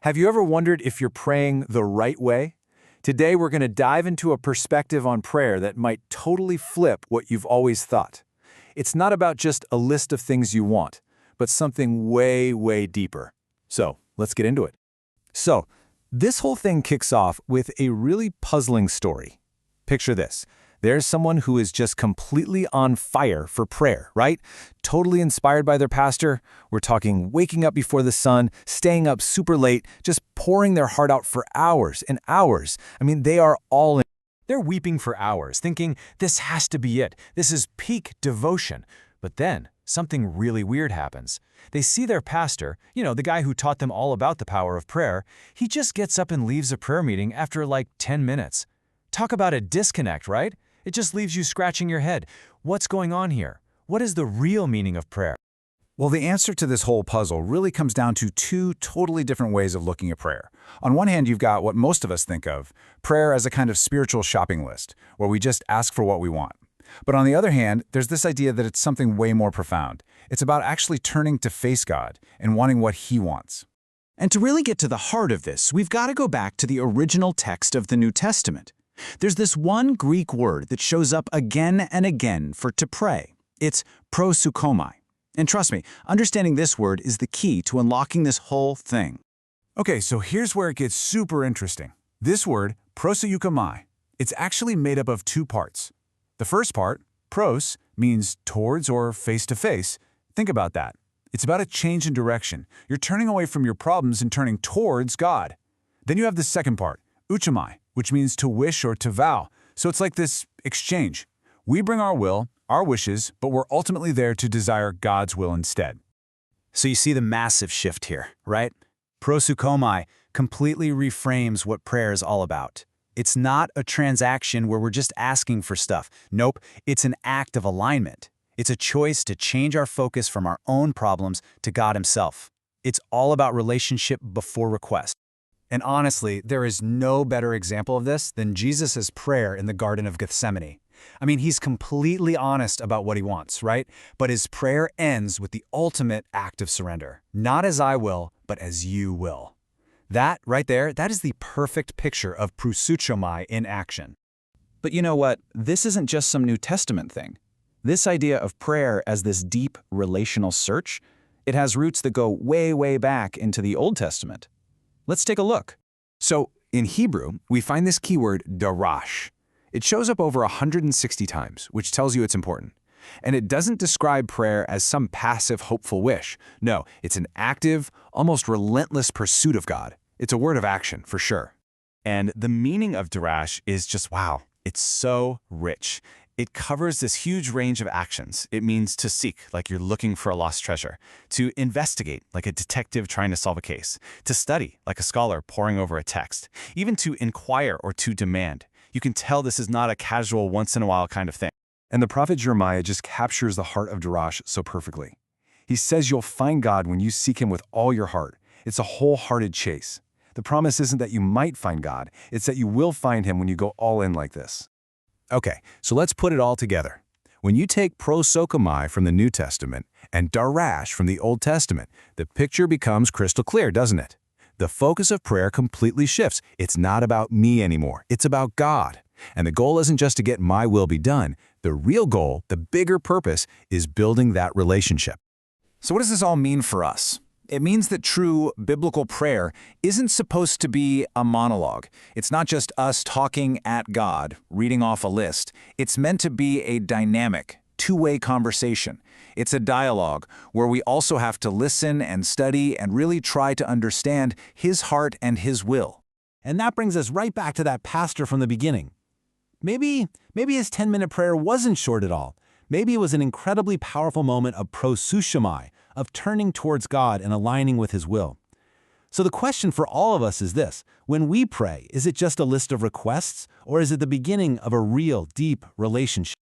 Have you ever wondered if you're praying the right way? Today we're going to dive into a perspective on prayer that might totally flip what you've always thought. It's not about just a list of things you want, but something way, way deeper. So, let's get into it. This whole thing kicks off with a really puzzling story. Picture this. There's someone who is just completely on fire for prayer, right? Totally inspired by their pastor. We're talking waking up before the sun, staying up super late, just pouring their heart out for hours and hours. They are all in. They're weeping for hours, thinking, this has to be it. This is peak devotion. But then, something really weird happens. They see their pastor, the guy who taught them all about the power of prayer, he just gets up and leaves a prayer meeting after like 10 minutes. Talk about a disconnect, right? It just leaves you scratching your head. What's going on here? What is the real meaning of prayer? Well, the answer to this whole puzzle really comes down to two totally different ways of looking at prayer. On one hand, you've got what most of us think of, prayer as a kind of spiritual shopping list, where we just ask for what we want. But on the other hand, there's this idea that it's something way more profound. It's about actually turning to face God and wanting what He wants. And to really get to the heart of this, we've got to go back to the original text of the New Testament. There's this one Greek word that shows up again and again for to pray. It's proseuchomai. And trust me, understanding this word is the key to unlocking this whole thing. Okay, so here's where it gets super interesting. This word, proseuchomai, it's actually made up of two parts. The first part, pros, means towards or face-to-face. Think about that. It's about a change in direction. You're turning away from your problems and turning towards God. Then you have the second part, uchomai, which means to wish or to vow. So it's like this exchange. We bring our will, our wishes, but we're ultimately there to desire God's will instead. So you see the massive shift here, right? Proseuchomai completely reframes what prayer is all about. It's not a transaction where we're just asking for stuff. Nope, it's an act of alignment. It's a choice to change our focus from our own problems to God Himself. It's all about relationship before request. And honestly, there is no better example of this than Jesus' prayer in the Garden of Gethsemane. He's completely honest about what he wants, right? But his prayer ends with the ultimate act of surrender. Not as I will, but as you will. That right there, that is the perfect picture of proseuchomai in action. But you know what? This isn't just some New Testament thing. This idea of prayer as this deep relational search, it has roots that go way, way back into the Old Testament. Let's take a look. So, in Hebrew, we find this keyword darash. It shows up over 160 times, which tells you it's important. And it doesn't describe prayer as some passive, hopeful wish. No, it's an active, almost relentless pursuit of God. It's a word of action, for sure. And the meaning of darash is just wow. It's so rich. It covers this huge range of actions. It means to seek, like you're looking for a lost treasure, to investigate, like a detective trying to solve a case, to study, like a scholar poring over a text, even to inquire or to demand. You can tell this is not a casual, once-in-a-while kind of thing. And the prophet Jeremiah just captures the heart of darash so perfectly. He says you'll find God when you seek Him with all your heart. It's a wholehearted chase. The promise isn't that you might find God, it's that you will find Him when you go all in like this. Okay, so let's put it all together. When you take proseuchomai from the New Testament and darash from the Old Testament, the picture becomes crystal clear, doesn't it? The focus of prayer completely shifts. It's not about me anymore. It's about God. And the goal isn't just to get my will be done. The real goal, the bigger purpose, is building that relationship. So what does this all mean for us? It means that true biblical prayer isn't supposed to be a monologue. It's not just us talking at God, reading off a list. It's meant to be a dynamic, two-way conversation. It's a dialogue where we also have to listen and study and really try to understand His heart and His will. And that brings us right back to that pastor from the beginning. Maybe his 10-minute prayer wasn't short at all. Maybe it was an incredibly powerful moment of proseuchomai, of turning towards God and aligning with His will. So the question for all of us is this: when we pray, is it just a list of requests, or is it the beginning of a real, deep relationship?